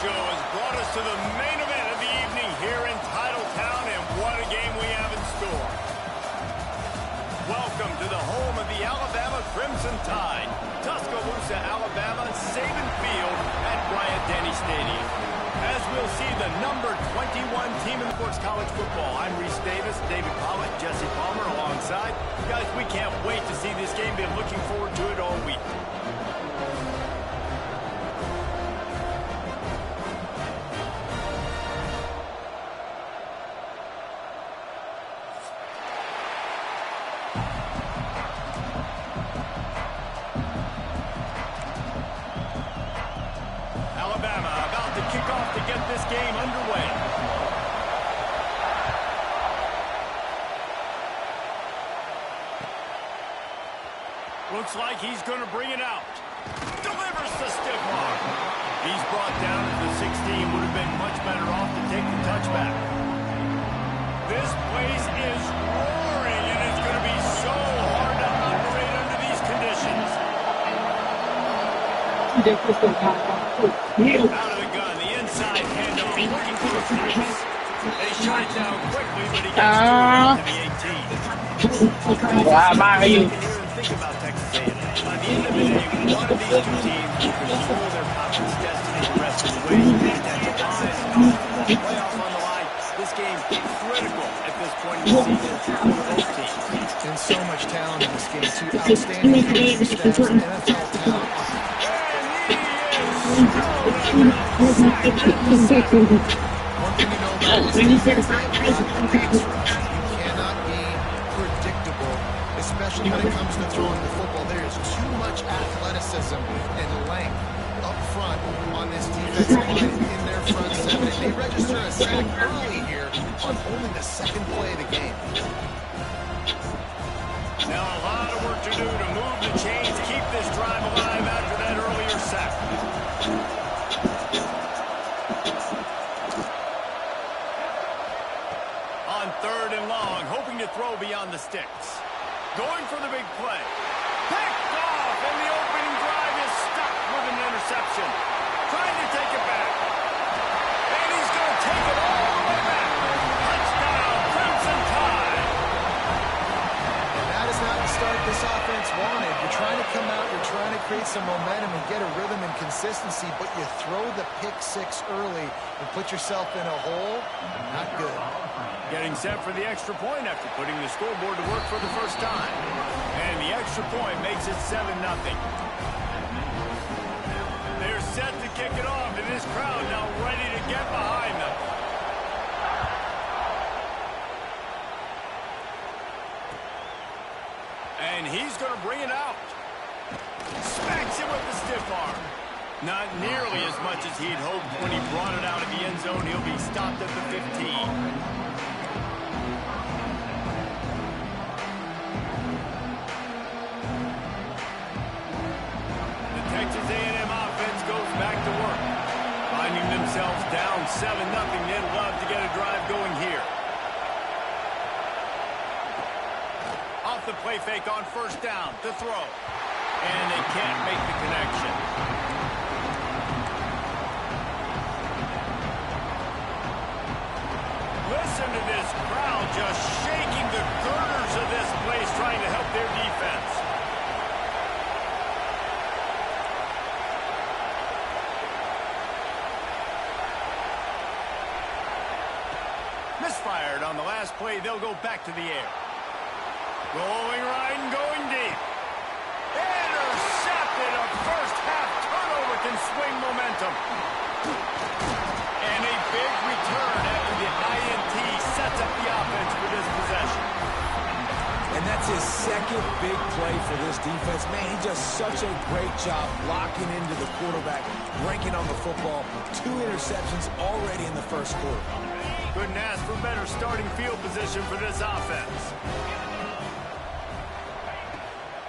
show has brought us to the main event of the evening here in Titletown, and what a game we have in store. Welcome to the home of the Alabama Crimson Tide, Tuscaloosa, Alabama, Saban Field at Bryant-Denny Stadium. As we'll see the number 21 team in sports college football. I'm Reese Davis, David Pollitt, Jesse Palmer alongside. Guys, we can't wait to see this game. Been looking forward to it all week. Looks like he's going to bring it out. Delivers the stiff arm. He's brought down at the 16. Would have been much better off to take the touchback. This place is roaring, and it's going to be so hard to operate under these conditions. Out of the gun, the inside handoff, looking for the pass. They shut it down quickly, but he gets to the 18. Think about Texas A&M. By the end of the day, one of these two teams will control their conference destiny the rest of the way. Playoff on the line. This game critical at this point in the season for both teams. And so much talent in this game, too. Outstanding coaching staffs, NFL talent. One thing you know about this defense, you cannot be predictable, especially when it comes to throwing the football. There is too much athleticism and length up front on this defensive line in their front seven. And they register a sack early here on only the second play of the game. Now a lot of work to do to move the chains, keep this drive alive after that earlier sack. On 3rd and long, hoping to throw beyond the sticks. Going for the big play. Picked off, and the opening drive is stuck with an interception. Trying to take it back. And he's going to take it all the way back. Touchdown, Crimson Tide. And that is not the start this offense wanted. You're trying to come out, you're trying to create some momentum and get a rhythm and consistency, but you throw the pick six early and put yourself in a hole. Not good. Getting set for the extra point after putting the scoreboard to work for the first time. And the extra point makes it 7-0. They're set to kick it off, and this crowd now ready to get behind them. And he's going to bring it out. Smacks it with the stiff arm. Not nearly as much as he'd hoped when he brought it out of the end zone. He'll be stopped at the 15. Texas A&M offense goes back to work. Finding themselves down 7-0, they'd love to get a drive going here. Off the play fake on 1st down to throw. And they can't make the connection. Listen to this crowd just shaking the girders of this place, trying to help their defense. Misfired on the last play. They'll go back to the air. Rolling right and going deep. Intercepted. A first half turnover can swing momentum. And a big return after the INT sets up the offense for this possession. And that's his second big play for this defense. Man, he does such a great job locking into the quarterback, breaking on the football. 2 interceptions already in the first quarter. Couldn't ask for better starting field position for this offense.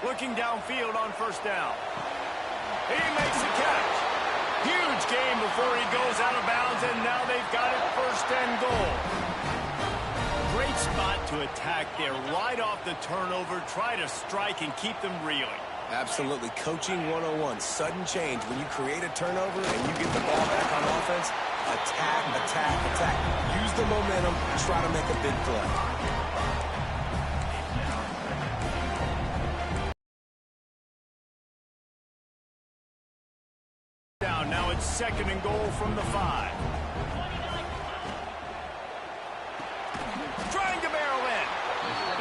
Looking downfield on 1st down. He makes the catch. Huge game before he goes out of bounds, and now they've got it 1st and goal. Great spot to attack there right off the turnover. Try to strike and keep them reeling. Absolutely. Coaching 101. Sudden change. When you create a turnover and you get the ball back on offense, attack, attack, attack. Use the momentum. Try to make a big play. Now it's 2nd and goal from the 5. Trying to barrel in.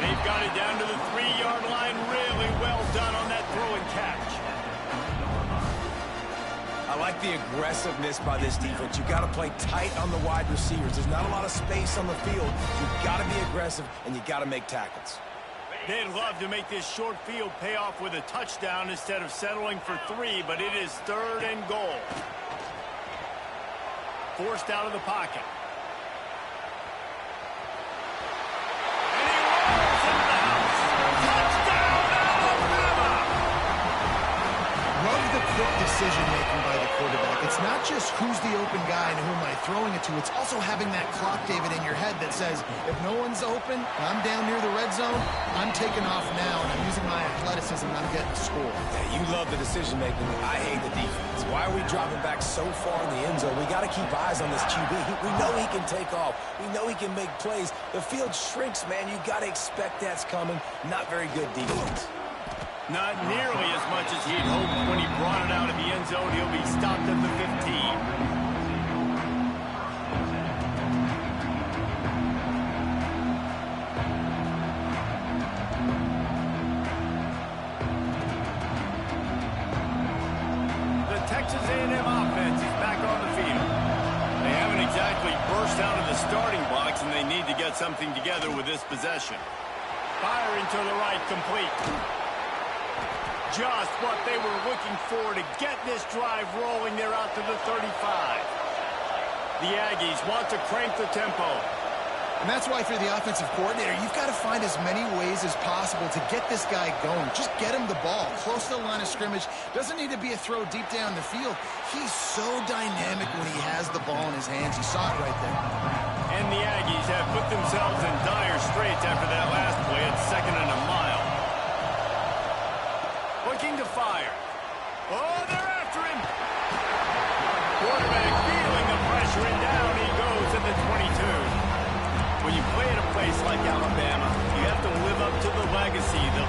They've got it down to the 3-yard line. Really well done on that throw and catch. I like the aggressiveness by this defense. You've got to play tight on the wide receivers. There's not a lot of space on the field. You've got to be aggressive, and you've got to make tackles. They'd love to make this short field pay off with a touchdown instead of settling for 3, but it is 3rd and goal. Forced out of the pocket. And he rolls into the house. Touchdown, Alabama! Love the quick decision-making by the quarterback. It's not just who's the open guy and who am I throwing it to. It's also having that clock, David, in your head that says, if no one's open, I'm down near the red zone, I'm taking off now, and I'm using my athleticism, and I'm getting a score. Yeah, you love the decision-making. I hate the defense. Why are we dropping back so far in the end zone? We got to keep eyes on this QB. We know he can take off. We know he can make plays. The field shrinks, man. You got to expect that's coming. Not very good defense. Not nearly as much as he'd hoped when he brought it out of the end zone. He'll be stopped at the 15. The Texas A&M offense is back on the field. They haven't exactly burst out of the starting blocks, and they need to get something together with this possession. Firing to the right, complete. Just what they were looking for to get this drive rolling. They're out to the 35. The Aggies want to crank the tempo. And that's why for the offensive coordinator, you've got to find as many ways as possible to get this guy going. Just get him the ball close to the line of scrimmage. Doesn't need to be a throw deep down the field. He's so dynamic when he has the ball in his hands. You saw it right there. And the Aggies have put themselves in dire straits after that last play at 2nd and a mile. Looking to fire. Oh, they're after him. Quarterback feeling the pressure, and down he goes at the 22. When you play at a place like Alabama, you have to live up to the legacy of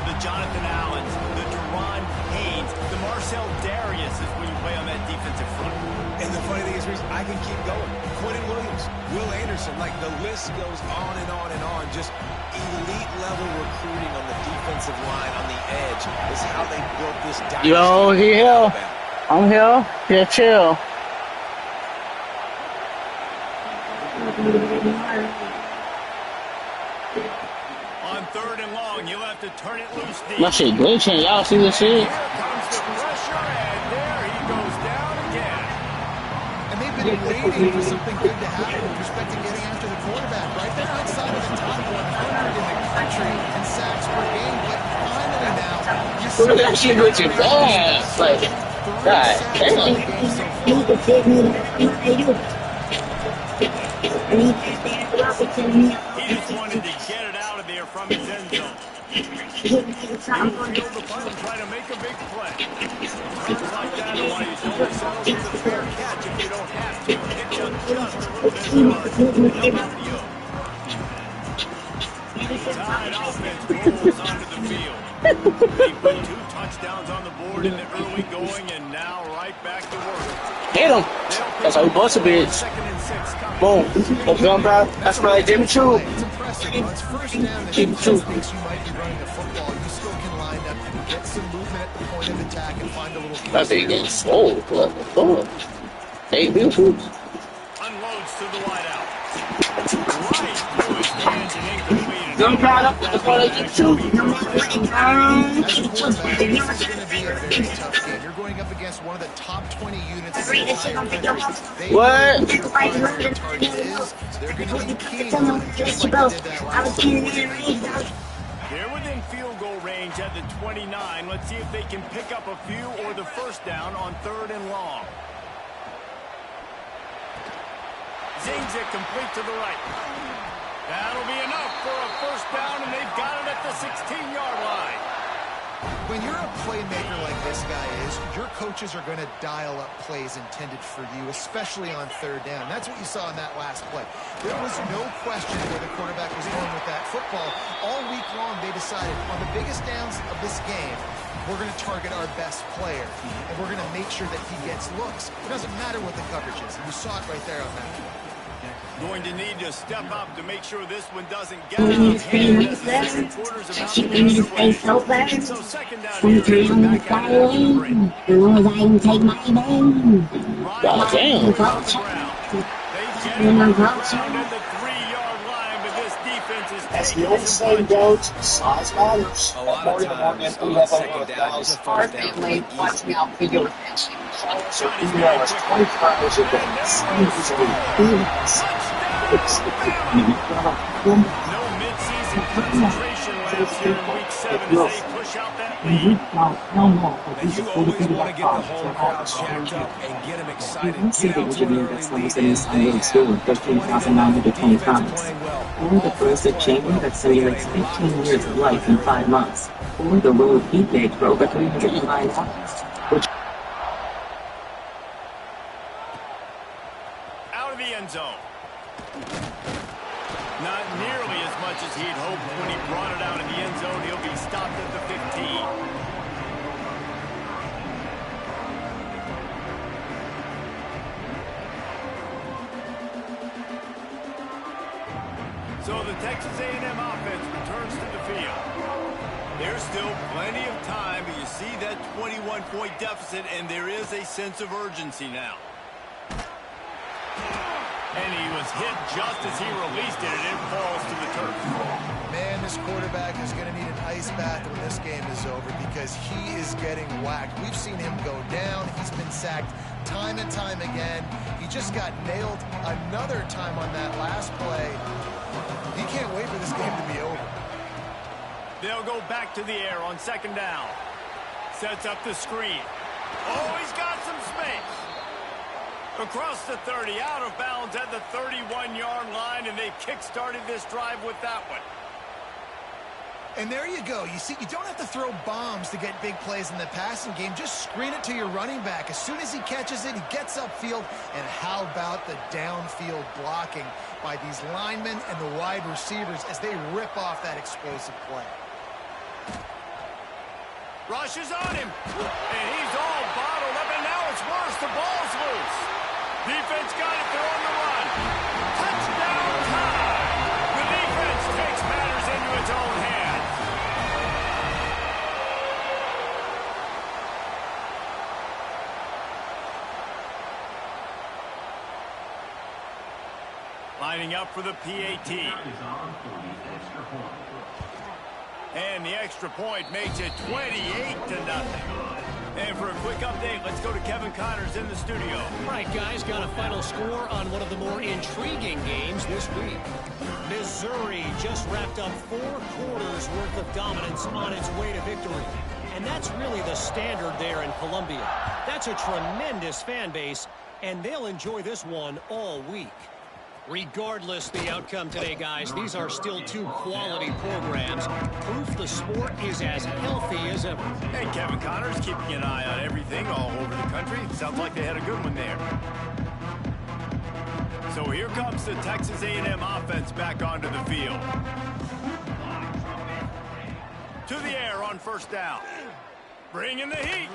the Jonathan Allens, the Deron Haynes, the Marcel Darius is when you play on that defensive front. And the funny thing is, I can keep going. Quentin Williams, Will Anderson, like the list goes on and on and on. Just elite level recruiting on the defensive line on the edge is how they built this dynasty. Yo, he here. I'm here. Yeah, chill. On 3rd and long, you'll have to turn it loose deep. My shit glitching. Y'all see this shit? Here comes the pressure, and there he goes down again. And they've been waiting for something good to happen with respect to getting after the quarterback, right? They're outside of the top 100 in the country in sacks per game, but finally now, you see That shit glitching fast. Like, God damn. He just wanted to get it out of there from his end zone. He'll field the punt and try to make a big play. Runs like that are why you don't settle for the fair catch if you don't have to. Hit you just a little bit hard. Come out the yoke. Tide offense rolls onto the field. They put 2 touchdowns on the board in the early going, and now right back to work. Hit him. That's how he busts a bitch. 2nd and 6 coming. Boom. Open up, bro. That's right, Jimmy Choo. It's impressive. It's first down that defense thinks you might be running the football. You still can line up and get some movement at the point of attack and find a little... That thing getting slow. What the fuck? Hey, beautiful. Unloads to the wideout. Right through his hands and incomplete. Young product, that's what I get to. As a quarterback, this is going to be a very tough game. You're going up against one of the top 20 units in the entire country. What? Their target is, they're going to be keen on it, just like they did that last time. They're within field goal range at the 29. Let's see if they can pick up a few or the first down on 3rd and long. Zings it complete to the right. That'll be enough for a first down, and they've got it at the 16-yard line. When you're a playmaker like this guy is, your coaches are going to dial up plays intended for you, especially on third down. That's what you saw in that last play. There was no question where the quarterback was going with that football. All week long, they decided on the biggest downs of this game, we're going to target our best player, and we're going to make sure that he gets looks. It doesn't matter what the coverage is. You saw it right there on that play. Going to need to step up to make sure this one doesn't get out of hand as the second quarter's about to get underway. So second down here, back out of the break. God damn. They get him on the ground at the 3-yard line, but this defense is As taking the old some saying punches. goes, size matters. A lot of times on second down, it's a first down. Watching out video attention. So email us 24 hours a day. Seriously, No mid-season concentration laps here in Week 7 as they push out that lead. And you always want to get the whole crowd jacked up and get them excited. Get out to an early lead, and they have 13,925. Or the first achievement that simulates 15 years of life in 5 months. Or the road he paid for over $309, which Out of the end zone. Not nearly as much as he'd hoped when he brought it out in the end zone. He'll be stopped at the 15. So the Texas A&M offense returns to the field. There's still plenty of time, but you see that 21-point deficit, and there is a sense of urgency now. And he was hit just as he released it, and it falls to the turf. Man, this quarterback is going to need an ice bath when this game is over because he is getting whacked. We've seen him go down. He's been sacked time and time again. He just got nailed another time on that last play. He can't wait for this game to be over. They'll go back to the air on second down. Sets up the screen. Oh, he's got some space. Across the 30, out of bounds at the 31-yard line, and they kick-started this drive with that one. And there you go. You see, you don't have to throw bombs to get big plays in the passing game. Just screen it to your running back. As soon as he catches it, he gets upfield. And how about the downfield blocking by these linemen and the wide receivers as they rip off that explosive play. Rushes on him, and he's all bottled up, and now it's worse. The ball's loose. Defense got it. They're on the run. Touchdown time. The defense takes matters into its own hands. Lining up for the PAT. And the extra point makes it 28-0. And for a quick update, let's go to Kevin Connors in the studio. All right, guys, got a final score on one of the more intriguing games this week. Missouri just wrapped up 4 quarters worth of dominance on its way to victory. And that's really the standard there in Columbia. That's a tremendous fan base, and they'll enjoy this one all week. Regardless the outcome today, guys, these are still 2 quality programs. Proof the sport is as healthy as ever. And Kevin Connors keeping an eye on everything all over the country. Sounds like they had a good one there. So here comes the Texas A&M offense back onto the field. To the air on first down. Bringing the heat.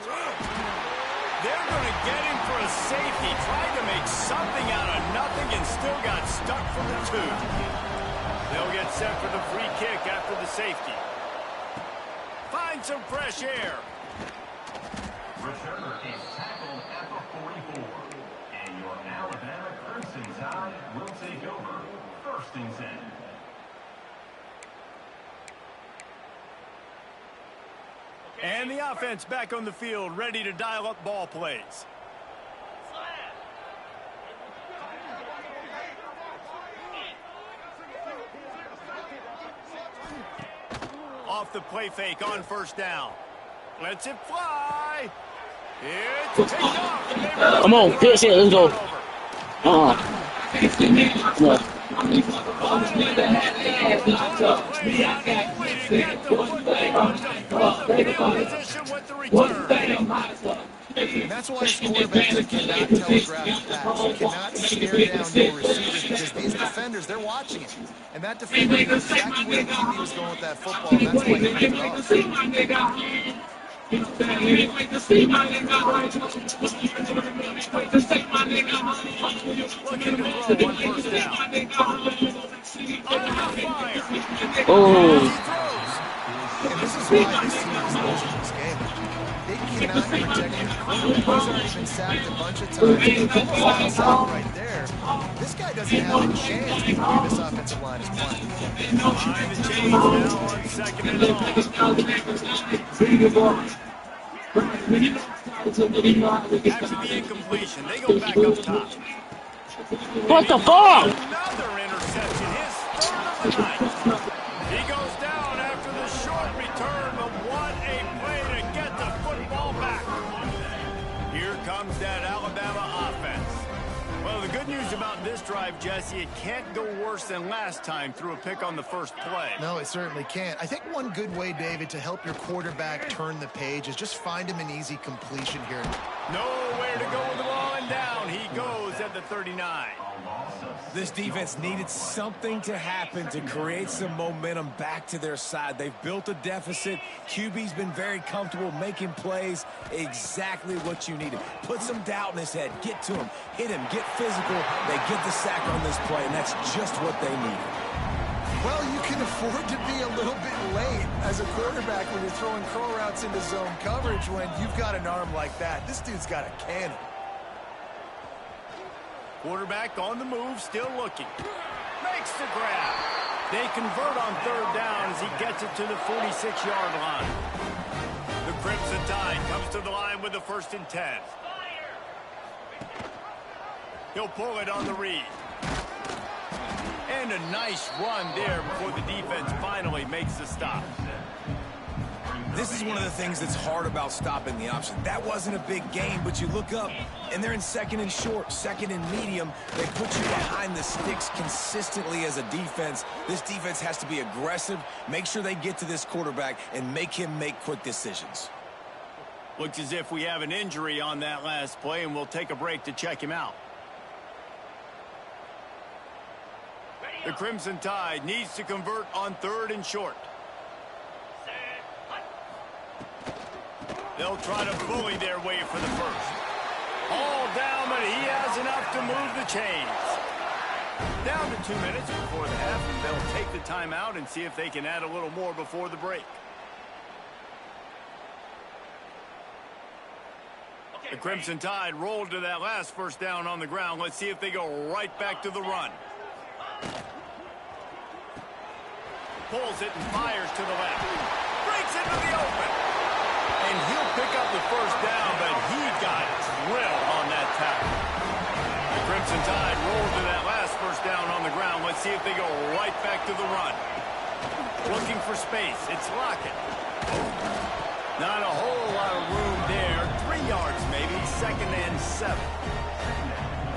They're going to get him for a safety. Tried to make something out of nothing and still got stuck for the 2. They'll get set for the free kick after the safety. Find some fresh air. Returner is tackled at the 44. And your Alabama Crimson Tide will take over. First and 10. And the offense back on the field, ready to dial up ball plays. Off the play fake on first down. Lets it fly. It's taken off. come on, pitch it, let's go. Play only to get the football to field position with the return. And that's why as quarterbacks, you cannot telegraph the pass. You cannot stare down your receivers because these defenders, they're watching it. And that defender knew exactly where the QB was going with that football, and that's why he picked it off. Looking to throw on first down. Under fire. Oh. He throws. And this is why this team is losing this game. They cannot protect their quarterback. He's already been sacked a bunch of times. It's almost lights out right there. This guy doesn't have a chance with the way this offensive line is playing. Behind the chains now on second and long. After the incompletion, they go back up top. What the fuck? Another interception, his third of the night. He goes down after the short return, but what a play to get the football back. Here comes that Alabama offense. Well, the good news about this drive, Jesse, it can't go worse than last time through a pick on the first play. No, it certainly can't. I think one good way, David, to help your quarterback turn the page is just find him an easy completion here. Nowhere to go with the ball, and down he goes at the 39. This defense needed something to happen to create some momentum back to their side. They've built a deficit. QB's been very comfortable making plays. Exactly what you needed. Put some doubt in his head. Get to him. Hit him. Get physical. They get the sack on this play, and that's just what they needed. Well, you can afford to be a little bit late as a quarterback when you're throwing curl routes into zone coverage when you've got an arm like that. This dude's got a cannon. Quarterback on the move, still looking. Makes the grab. They convert on third down as he gets it to the 46-yard line. The Crimson Tide comes to the line with the 1st and 10. He'll pull it on the read. And a nice run there before the defense finally makes the stop. This is one of the things that's hard about stopping the option. That wasn't a big gain, but you look up, and they're in second and short, second and medium. They put you behind the sticks consistently as a defense. This defense has to be aggressive, make sure they get to this quarterback, and make him make quick decisions. Looks as if we have an injury on that last play, and we'll take a break to check him out. The Crimson Tide needs to convert on third and short. They'll try to bully their way for the first. All down, but he has enough to move the chains. Down to 2 minutes before the half, and they'll take the timeout and see if they can add a little more before the break. The Crimson Tide rolled to that last first down on the ground. Let's see if they go right back to the run. Pulls it and fires to the left. Breaks into the open. And he'll pick up the first down, but he got drilled on that tackle. The Crimson Tide rolled to that last first down on the ground. Let's see if they go right back to the run. Looking for space. It's Lockett. Not a whole lot of room there. 3 yards maybe. 2nd and 7.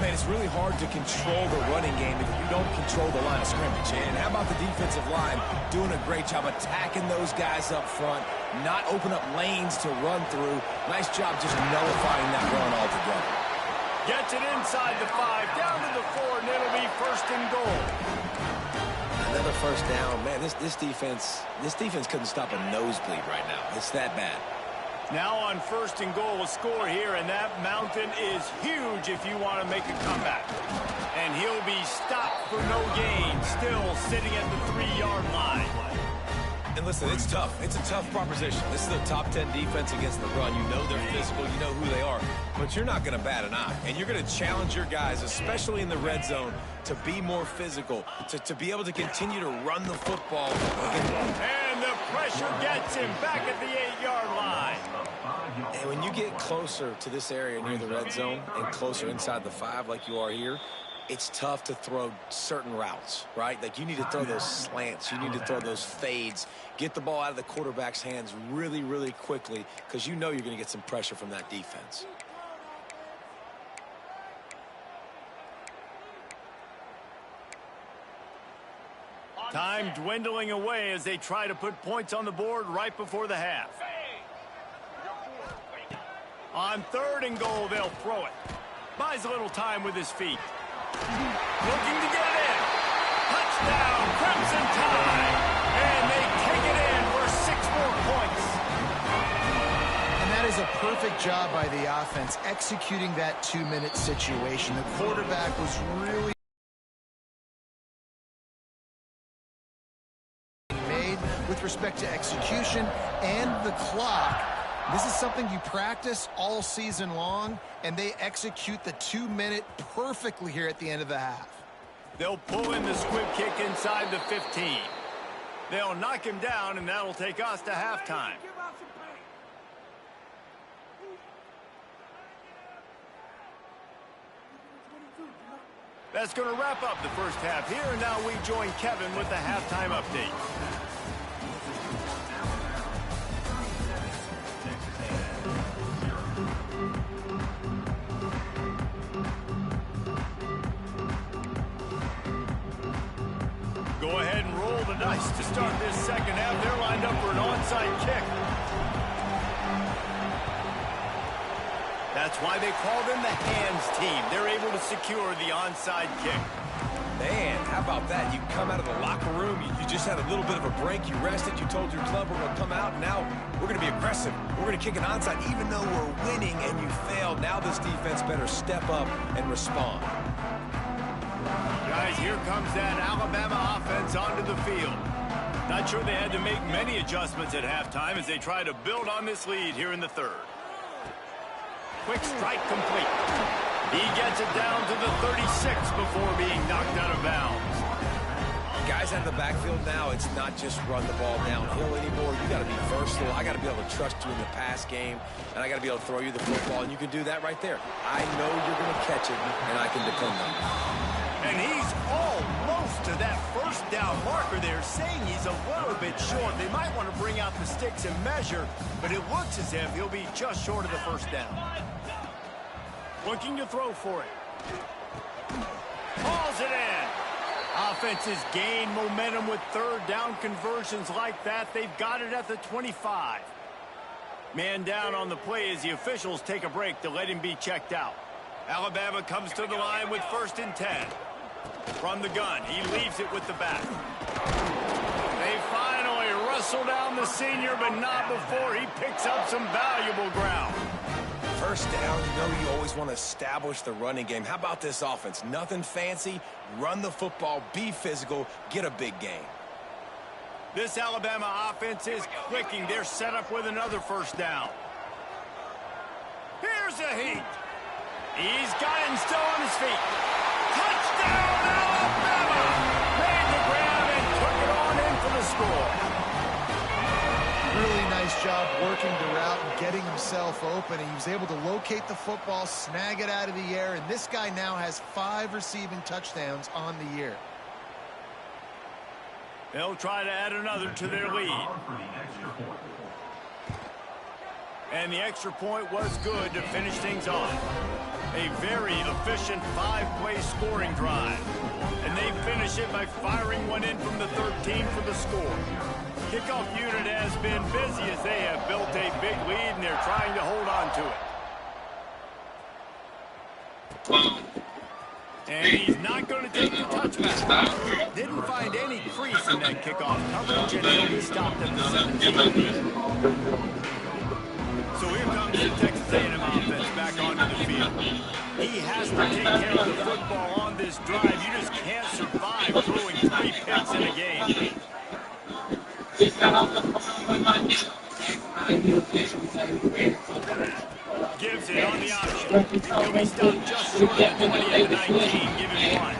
Man, it's really hard to control the running game if you don't control the line of scrimmage. And how about the defensive line doing a great job attacking those guys up front, not open up lanes to run through. Nice job just nullifying that run altogether. Gets it inside the 5, down to the 4, and it'll be 1st and goal. Another first down. Man, this defense couldn't stop a nosebleed right now. It's that bad. Now on 1st and goal, a score here, and that mountain is huge if you want to make a comeback. And he'll be stopped for no gain, still sitting at the 3-yard line. And listen, it's tough. It's a tough proposition. This is a top 10 defense against the run. You know they're physical. You know who they are. But you're not going to bat an eye. And you're going to challenge your guys, especially in the red zone, to be more physical, to be able to continue to run the football. And the pressure gets him back at the 8-yard line. And when you get closer to this area near the red zone and closer inside the 5 like you are here, it's tough to throw certain routes, right? Like you need to throw those slants. You need to throw those fades. Get the ball out of the quarterback's hands really, really quickly because you know you're going to get some pressure from that defense. Time dwindling away as they try to put points on the board right before the half. On 3rd and goal, they'll throw it. Buys a little time with his feet. Looking to get it in. Touchdown, Crimson Tide. And they take it in for 6 more points. And that is a perfect job by the offense, executing that 2-minute situation. The quarterback was really made with respect to execution and the clock. This is something you practice all season long, and they execute the 2-minute perfectly here at the end of the half. They'll pull in the squib kick inside the 15. They'll knock him down, and that'll take us to halftime. That's going to wrap up the first half here, and now we join Kevin with the halftime update. Go ahead and roll the dice to start this second half. They're lined up for an onside kick. That's why they call them the hands team. They're able to secure the onside kick. Man, how about that? You come out of the locker room, you just had a little bit of a break, you rested, you told your club we're going to come out, and now we're going to be aggressive. We're going to kick an onside even though we're winning and you failed. Now this defense better step up and respond. Guys, here comes that Alabama offense onto the field. Not sure they had to make many adjustments at halftime as they try to build on this lead here in the 3rd. Quick strike complete. He gets it down to the 36 before being knocked out of bounds. Guys out of the backfield now, it's not just run the ball downhill anymore. You got to be versatile. I got to be able to trust you in the pass game, and I got to be able to throw you the football, and you can do that right there. I know you're going to catch it, and I can depend on it. And he's almost to that first down marker there, saying he's a little bit short. They might want to bring out the sticks and measure, but it looks as if he'll be just short of the first down. Looking to throw for it. Calls it in. Offenses gain momentum with 3rd down conversions like that. They've got it at the 25. Man down on the play as the officials take a break to let him be checked out. Alabama comes to the line with 1st and 10. From the gun, he leaves it with the back. They finally wrestle down the senior, but not before he picks up some valuable ground. First down, you know you always want to establish the running game. How about this offense? Nothing fancy. Run the football, be physical, get a big gain. This Alabama offense is clicking. They're set up with another first down. Here's a heat. He's got it and still on his feet. Touchdown, Alabama! Made the grab and took it on in for the score. Really nice job working the route and getting himself open. He was able to locate the football, snag it out of the air, and this guy now has 5 receiving touchdowns on the year. They'll try to add another to their lead. And the extra point was good to finish things off. A very efficient 5-play scoring drive. And they finish it by firing one in from the 13 for the score. Kickoff unit has been busy as they have built a big lead and they're trying to hold on to it. And he's not going to take the touchback. Didn't find any crease in that kickoff coverage, and he'll be stopped at the 17. So here comes the Texas A&M offense back onto the field. He has to take care of the football on this drive. You just can't survive throwing 3 picks in a game. Gives it on the option. He'll be stopped just short of the 20 at the 19. Give him 1.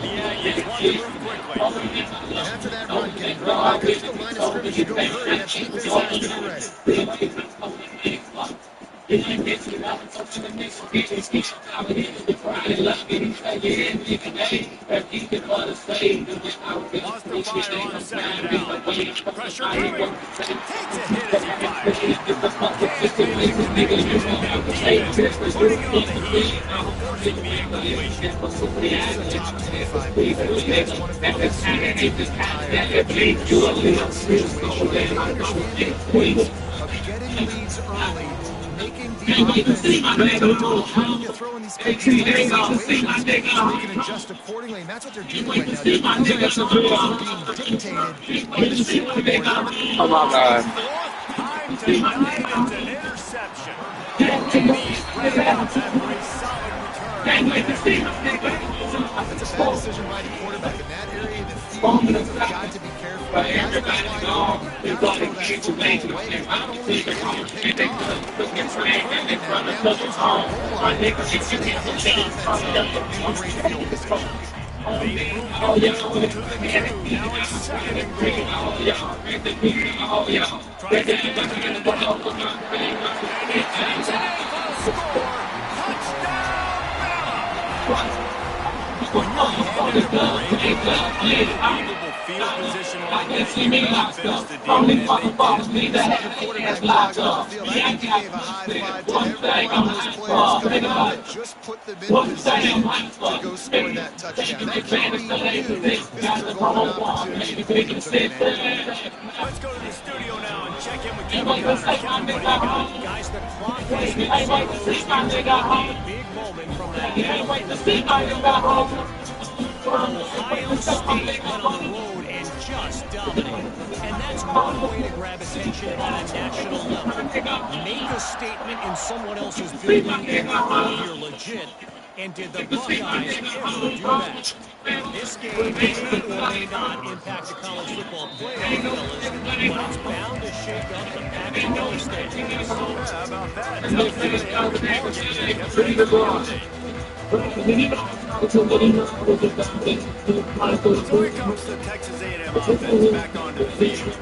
Yeah, he gets one to move quickly. And after that run, getting right back into the line of scrimmage to go hurry. That defense has to be ready. Lost the fire on 2nd down. Pressure moving. Takes a hit as he fires. Can't make the connection. Defense putting it on the heat. forcing the incompletion. This is a top 25 defense, guys. One of the best units in the entire league. Of getting leads early, making the offense predictable, having to throw in these situations so they can adjust accordingly, and that's what they're doing right now. The offense is being dictated by the scoreboard. Oh my God. Time tonight, it's an interception. And he's wrapped up after a solid return. That's a bad decision by the quarterback in that area of the field. You've got to be careful. Guys not wide open. You got to throw that football away. Not only is it getting picked off, it's returning it now. Now here's your goal line. It's getting his offense in great field position. They move to the 2. Now it's second and goal. Tries to get it. And he taps it in for a score. Touchdown, Bama! When you're handed a break, unbelievable field position like this, you got to finish the deal, and they did. The quarterback clogged up the field. I think he gave a high five to every one of those players coming out that just put them in position to go score that touchdown. That QB knew this was a golden opportunity to take advantage. Let's go to the studio now and check in with Kevin Connor. Kevin, what do you got? Guys, the clock has been slowed. The big moment from that game. Ohio State went on the road and just dominated. And that's one way to grab attention on a national level. Make a statement in someone else's building and prove you're legit. And did the Buckeyes ever do that? This game may or may not impact the college football playoff, fellas, but it's bound to shake up the Pac-12 standings. How about that? Definitely out of the ballgame. So here comes the Texas A&M offense back onto the field.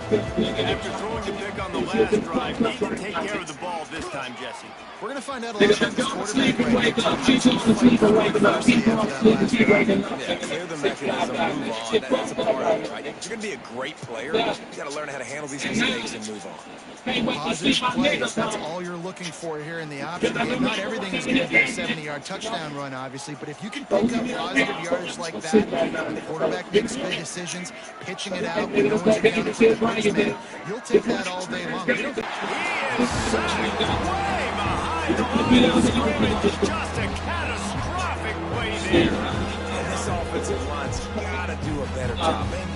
After throwing the pick on the last drive, need to take care of the ball this time, Jesse. We're going to find out a lot about this quarterback right now. Yeah, clear the mechanism, move on. That's a part of it, right? If you're going to be a great player, you got to learn how to handle these mistakes and move on. Positive plays, that's all you're looking for here in the option game. Not everything is going to be a 70-yard touchdown run, obviously, but if you can pick up positive yardage like that, and the quarterback makes good decisions, pitching it out when no one's accounting for the punishment, you'll take that all day long. He is sacked way behind the line of scrimmage. Just a catastrophic play there. And this offensive line's got to do a better job. Man,